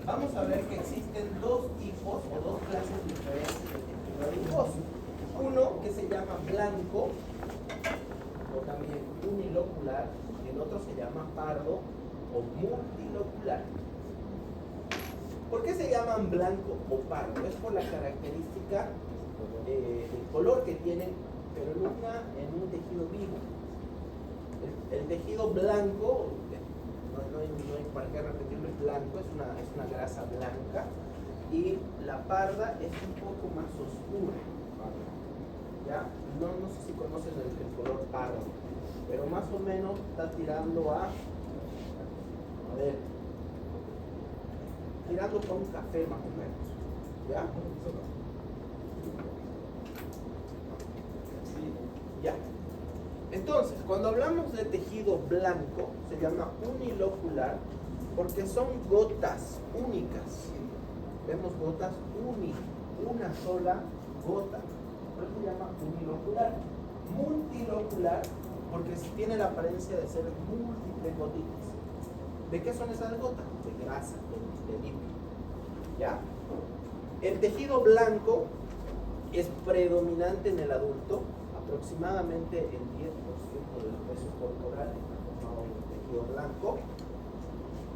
vamos a ver que existen dos tipos o dos clases diferentes de tejido adiposo. Uno que se llama blanco o también unilocular, y el otro se llama pardo o multilocular. ¿Por qué se llaman blanco o pardo? Es por la característica del color que tienen, pero en un tejido vivo. El tejido blanco, no hay para qué repetirlo, es blanco, es una grasa blanca, y la parda es un poco más oscura. ¿Ya? No sé si conocen el color pardo, pero más o menos está tirando tirando con un café más o menos. ¿Ya? Ya. Entonces, cuando hablamos de tejido blanco, se llama unilocular porque son gotas únicas. Vemos gotas una sola gota. Por eso se llama unilocular. Multilocular porque tiene la apariencia de ser múltiples gotitas. ¿De qué son esas gotas? De grasa, de lípido. ¿Ya? El tejido blanco es predominante en el adulto. Aproximadamente el 10% del peso corporal está formado en el tejido blanco.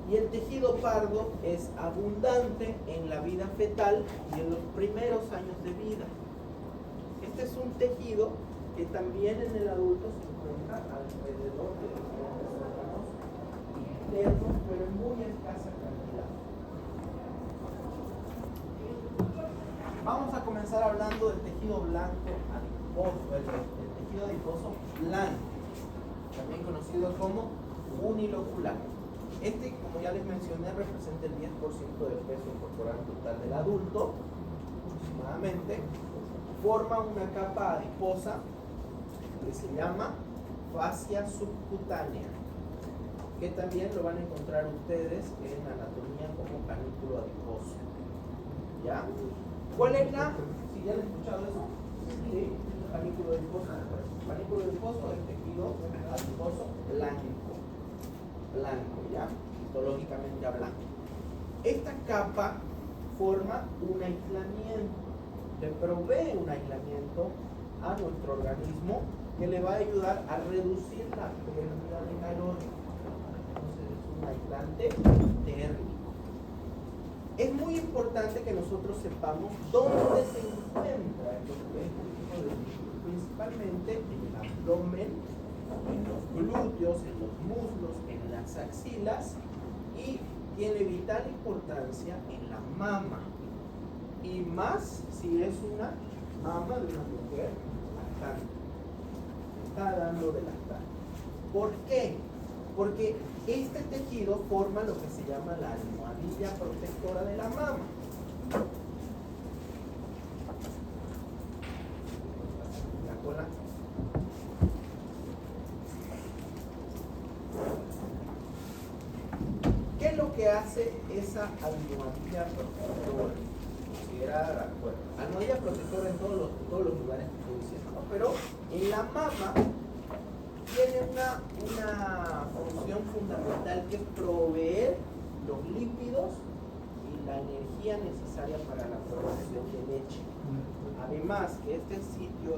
Y el tejido pardo es abundante en la vida fetal y en los primeros años de vida. Este es un tejido que también en el adulto se encuentra alrededor de los órganos internos, pero en muy escasa cantidad. Vamos a comenzar hablando del tejido blanco adiposo, el tejido adiposo blanco, también conocido como unilocular. Este, como ya les mencioné, representa el 10% del peso corporal total del adulto, aproximadamente. Forma una capa adiposa que se llama fascia subcutánea, que también lo van a encontrar ustedes en anatomía como panículo adiposo. ¿Ya? ¿Cuál es la? ¿Sí ya han escuchado eso? Sí, panículo adiposo. Panículo adiposo es tejido adiposo blanco. Blanco, ¿ya? Histológicamente hablando. Esta capa forma un aislamiento, le provee un aislamiento a nuestro organismo que le va a ayudar a reducir la pérdida de calor. Entonces es un aislante térmico. Es muy importante que nosotros sepamos dónde se encuentra el tejido de líquido, principalmente en el abdomen, en los glúteos, en los muslos, en las axilas, y tiene vital importancia en la mama, y más si es una mama de una mujer lactante, está dando de lactar. ¿Por qué? Porque este tejido forma lo que se llama la almohadilla protectora de la mama. La cola. ¿Qué es lo que hace esa almohadilla protectora? Considerada, bueno, almohadilla protectora en todos los lugares que estoy diciendo, ¿no? Pero en la mama tiene una función fundamental, que es proveer los lípidos y la energía necesaria para la producción de leche. Además que este sitio,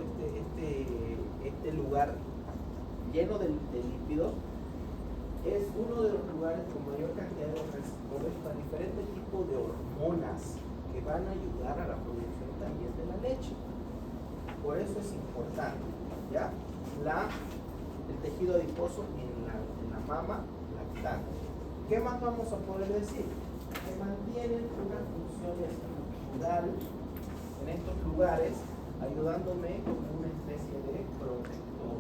este lugar lleno de lípidos, es uno de los lugares con mayor cantidad de receptores para diferentes tipos de hormonas que van a ayudar a la producción también de la leche. Por eso es importante, ¿ya? El tejido adiposo en la mama lactante. ¿Qué más vamos a poder decir? Que mantienen una función estructural en estos lugares, ayudándome como una especie de protector.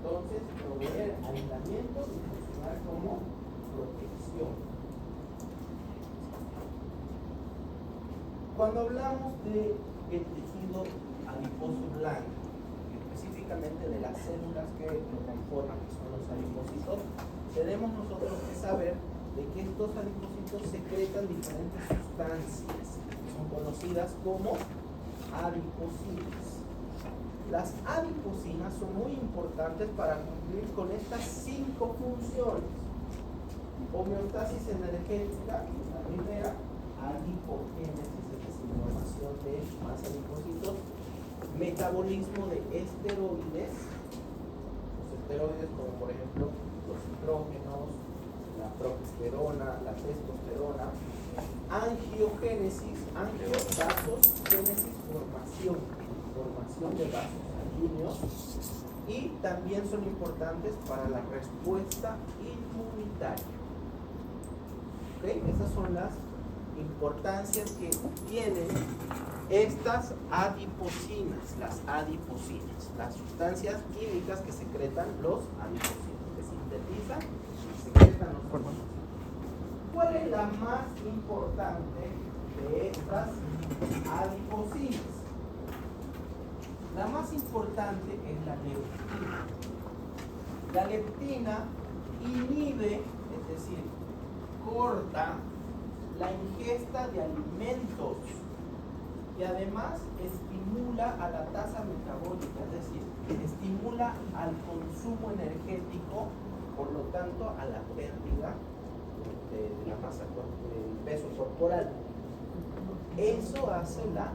Entonces, proveer aislamiento y funcionar como protección. Cuando hablamos del tejido adiposo blanco, específicamente de las células que lo conforman, que son los adipocitos, tenemos nosotros que saber de que estos adipocitos secretan diferentes sustancias que son conocidas como adipocinas. Las adipocinas son muy importantes para cumplir con estas 5 funciones. homeostasis energética, la primera, adipogénesis, es decir, formación de más adipocitos, metabolismo de esteroides, los esteroides como por ejemplo los estrógenos, la progesterona, la testosterona, angiogénesis, vasos, génesis, formación de vasos sanguíneos, y también son importantes para la respuesta inmunitaria. ¿Okay? Esas son las importancias que tienen estas adipocinas, las sustancias químicas que secretan los adipocitos, que sintetizan y secretan los adipocitos. ¿Cuál es la más importante de estas adipocinas? La más importante es la leptina. La leptina inhibe, es decir, corta la ingesta de alimentos y además estimula a la tasa metabólica, es decir, estimula al consumo energético, por lo tanto a la pérdida de la masa, del peso corporal. Eso hace la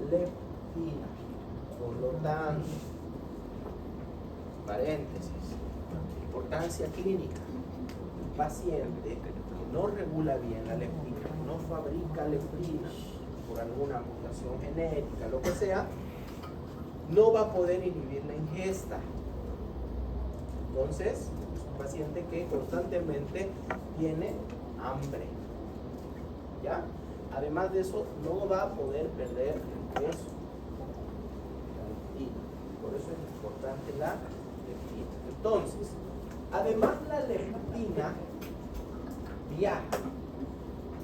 leptina. Por lo tanto, paréntesis, importancia clínica. Un paciente que no regula bien la leptina, no fabrica leptina por alguna mutación genética, lo que sea, no va a poder inhibir la ingesta. Entonces, es un paciente que constantemente tiene hambre. ¿Ya? Además de eso, no va a poder perder el peso. Por eso es importante la leptina. Entonces, además la leptina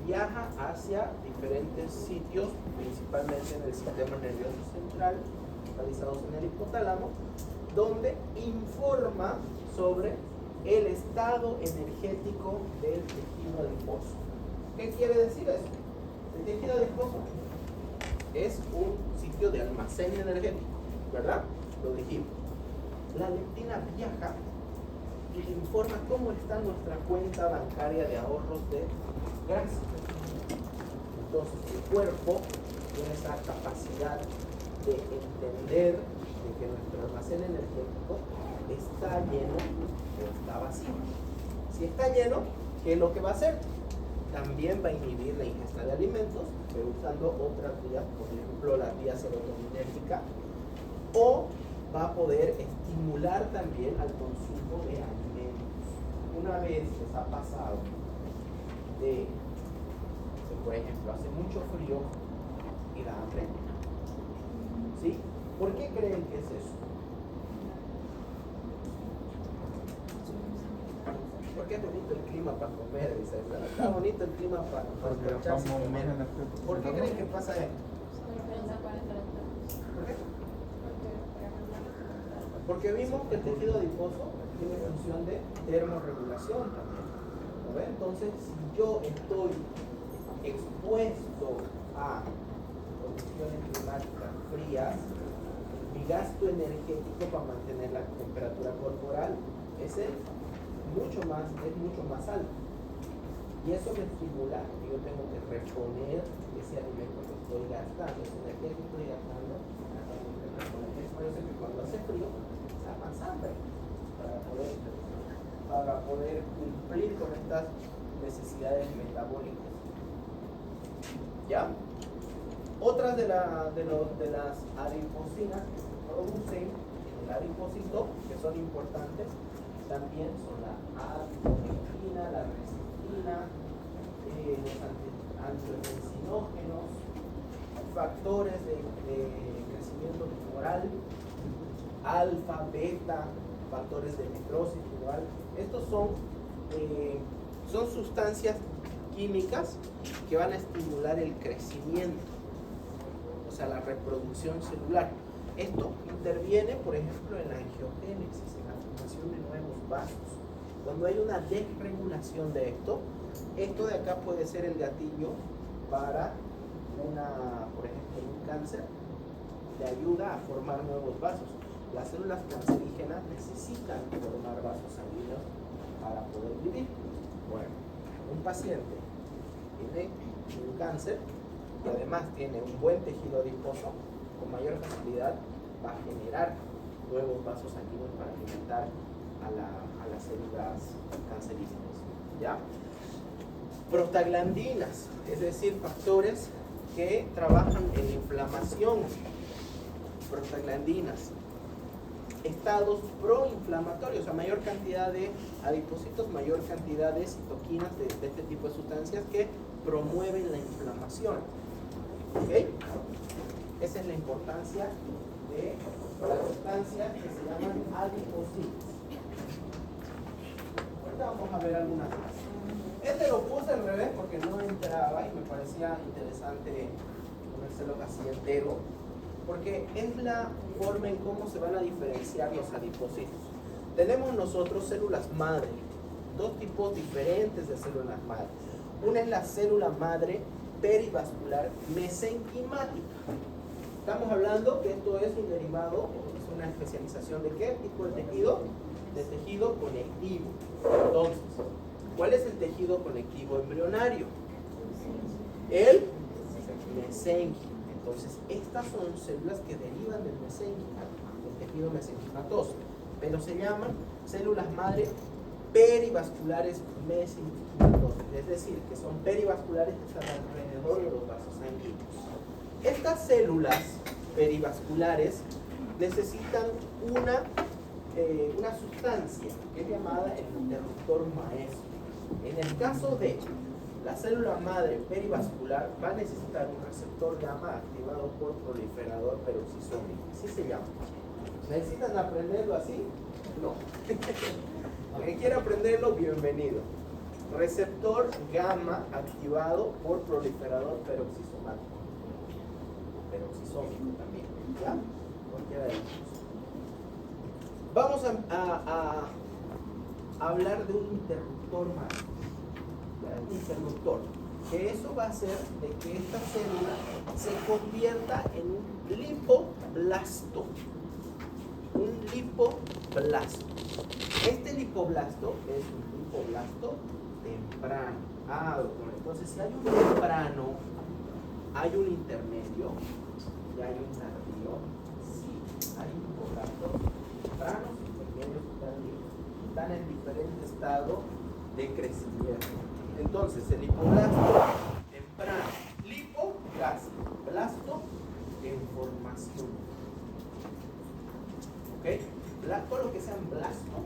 viaja hacia diferentes sitios, principalmente en el sistema nervioso central, localizados en el hipotálamo, donde informa sobre el estado energético del tejido adiposo. ¿Qué quiere decir eso? El tejido adiposo es un sitio de almacén energético, ¿verdad? Lo dijimos. La leptina viaja y le informa cómo está nuestra cuenta bancaria de ahorros de grasa. Entonces el cuerpo tiene esa capacidad de entender de que nuestro almacén energético está lleno o está vacío. Si está lleno, ¿qué es lo que va a hacer? También va a inhibir la ingesta de alimentos, pero usando otras vías, por ejemplo la vía serotoninérgica, o va a poder estimular también al consumo de alimentos. Una vez les ha pasado de, por ejemplo, hace mucho frío y da hambre, ¿sí? ¿Por qué creen que es eso? Porque es bonito el clima para comer, dice. Está bonito el clima para aprovecharse y comer. ¿Por qué creen que pasa eso? ¿Por qué? Porque vimos que el tejido adiposo tiene función de termorregulación también. ¿No ve? Entonces, si yo estoy expuesto a condiciones climáticas frías, mi gasto energético para mantener la temperatura corporal es mucho más alto. Y eso me estimula que yo tengo que reponer ese alimento que estoy gastando, esa energía que estoy gastando. Es por eso que cuando hace frío, da más hambre para poder cumplir con estas necesidades metabólicas. ¿Ya? Otras de las adipocinas que se producen en el adipocito, que son importantes, también son la adiponectina, la resistina, los angiotensinógenos, factores de crecimiento tumoral, alfa, beta, factores de necrosis tumoral. Estos son sustancias químicas que van a estimular el crecimiento, o sea, la reproducción celular. Esto interviene, por ejemplo, en la angiogénesis, en la formación de nuevos vasos. Cuando hay una desregulación de esto de acá puede ser el gatillo para por ejemplo, un cáncer, le ayuda a formar nuevos vasos. Las células cancerígenas necesitan formar vasos sanguíneos para poder vivir. Bueno. un paciente tiene un cáncer y además tiene un buen tejido adiposo, con mayor facilidad va a generar nuevos vasos sanguíneos para alimentar a las células cancerígenas. ¿Ya? Prostaglandinas, es decir, factores que trabajan en la inflamación. Prostaglandinas. Estados proinflamatorios, a mayor cantidad de adipocitos, mayor cantidad de citoquinas de este tipo de sustancias que promueven la inflamación. ¿Ok? Esa es la importancia de las sustancias que se llaman adipocitos. Ahorita vamos a ver algunas más. Este lo puse al revés porque no entraba y me parecía interesante ponérselo así entero, porque es la forma en cómo se van a diferenciar los adipocitos. Tenemos nosotros células madre, dos tipos diferentes de células madre. Una es la célula madre perivascular mesenquimática. Estamos hablando que esto es un derivado, es una especialización de qué tipo de tejido? De tejido conectivo. Entonces, ¿cuál es el tejido conectivo embrionario? El mesenquio. Entonces, estas son células que derivan del mesenquio, del tejido mesenquimatoso, pero se llaman células madre perivasculares mesenquimatosas, es decir, que son perivasculares que están alrededor de los vasos sanguíneos. Estas células perivasculares necesitan una sustancia que es llamada el interruptor maestro. En el caso de la célula madre perivascular va a necesitar un receptor gamma activado por proliferador peroxisómico. Así se llama. ¿Necesitan aprenderlo así? No. El que quiera aprenderlo, bienvenido. Receptor gamma activado por proliferador peroxisomático. Peroxisómico también. ¿Ya? Cualquiera de ellos. Vamos a hablar de un interruptor más. Un interruptor. Que eso va a hacer de que esta célula se convierta en un lipoblasto. Un lipoblasto. Este lipoblasto es un lipoblasto temprano. Doctor, entonces si hay un temprano, hay un intermedio y hay un tardío. Sí, hay lipoblastos tempranos, intermedios y tardíos. Están en diferente estado de crecimiento. Entonces, el lipoblasto temprano, blasto en formación. ¿Ok? Todo lo que sea blasto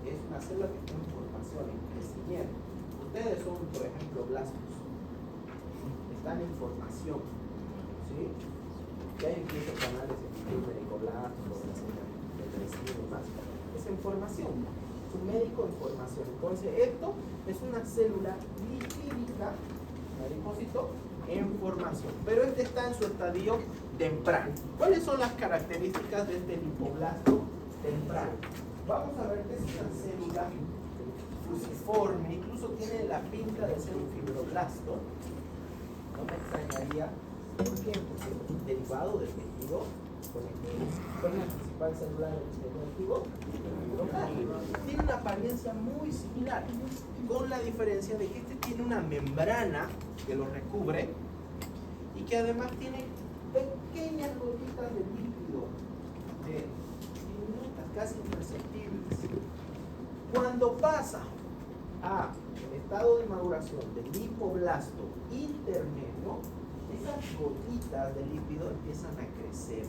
es una célula que está en formación, en crecimiento. Ustedes son, por ejemplo, blastos. Están en formación. ¿Sí? Y hay incluso canales en YouTube de Nicolás, de crecimiento y demás. Es en formación. Es un médico en formación. Entonces, esto es una célula lipídica, un adipocito, en formación. Pero este está en su estadio temprano. ¿Cuáles son las características de este lipoblasto temprano? Vamos a ver que es una célula fusiforme, incluso tiene la pinta de ser un fibroblasto. No me extrañaría. ¿Por qué? Porque es derivado del tejido conectivo. ¿Cuál es la principal célula del tejido conectivo? Tiene una apariencia muy similar, con la diferencia de que este tiene una membrana que lo recubre y que además tiene pequeñas gotitas de líquido, diminutas, casi imperceptibles. Cuando pasa a el estado de maduración del lipoblasto intermedio, esas gotitas de lípido empiezan a crecer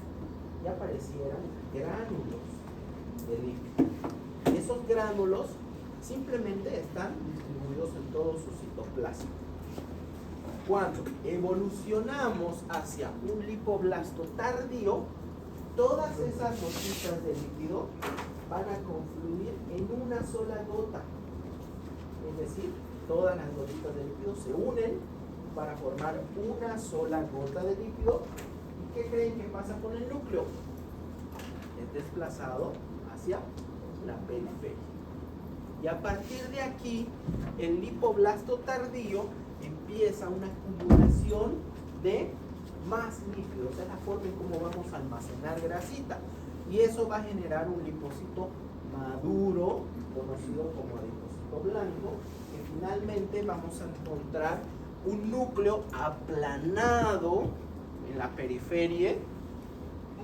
y aparecieran gránulos de lípido. Y esos gránulos simplemente están distribuidos en todo su citoplasma. Cuando evolucionamos hacia un lipoblasto tardío, todas esas gotitas de lípido van a confluir en una sola gota. Es decir, todas las gotitas de lípido se unen para formar una sola gota de lípido. ¿Y qué creen que pasa con el núcleo? Es desplazado hacia la periferia. Y a partir de aquí, el lipoblasto tardío empieza una acumulación de más lípidos. Es la forma en cómo vamos a almacenar grasita. Y eso va a generar un lipocito maduro, conocido como adipocito blanco, que finalmente vamos a encontrar un núcleo aplanado en la periferia,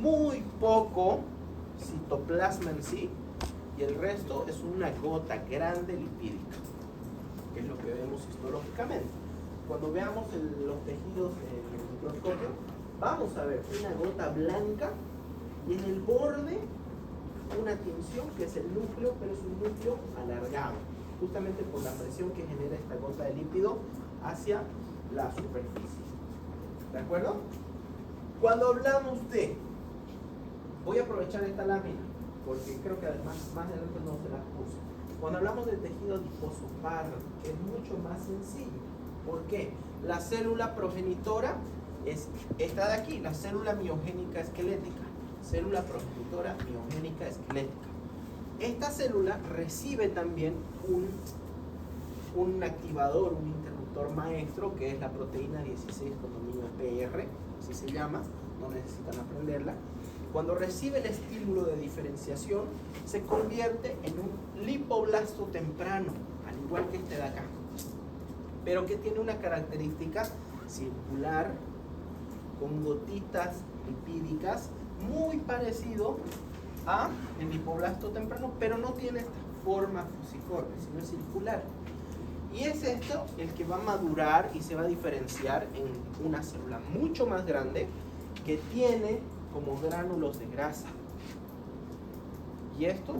muy poco citoplasma en sí, y el resto es una gota grande lipídica, que es lo que vemos histológicamente. Cuando veamos los tejidos en el microscopio, vamos a ver una gota blanca y en el borde una tinción que es el núcleo, pero es un núcleo alargado, justamente por la presión que genera esta gota de lípido hacia la superficie. ¿De acuerdo? Cuando hablamos de, voy a aprovechar esta lámina, porque creo que además más adelante no se las puse. Cuando hablamos de tejido adiposo pardo, es mucho más sencillo. ¿Por qué? La célula progenitora es esta de aquí, la célula miogénica esquelética. Célula progenitora miogénica esquelética. Esta célula recibe también un activador, un interruptor maestro, que es la proteína 16 PR, así se llama, no necesitan aprenderla. Cuando recibe el estímulo de diferenciación, se convierte en un lipoblasto temprano, al igual que este de acá, pero que tiene una característica circular, con gotitas lipídicas, muy parecido a el lipoblasto temprano, pero no tiene esta forma fusiforme, sino es circular. Y es esto el que va a madurar y se va a diferenciar en una célula mucho más grande que tiene como gránulos de grasa. Y esto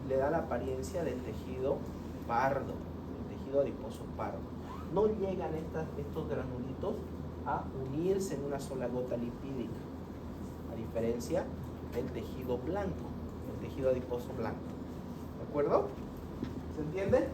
le da la apariencia del tejido pardo, el tejido adiposo pardo. No llegan estos granulitos a unirse en una sola gota lipídica, a diferencia del tejido blanco, el tejido adiposo blanco. ¿De acuerdo? ¿Se entiende?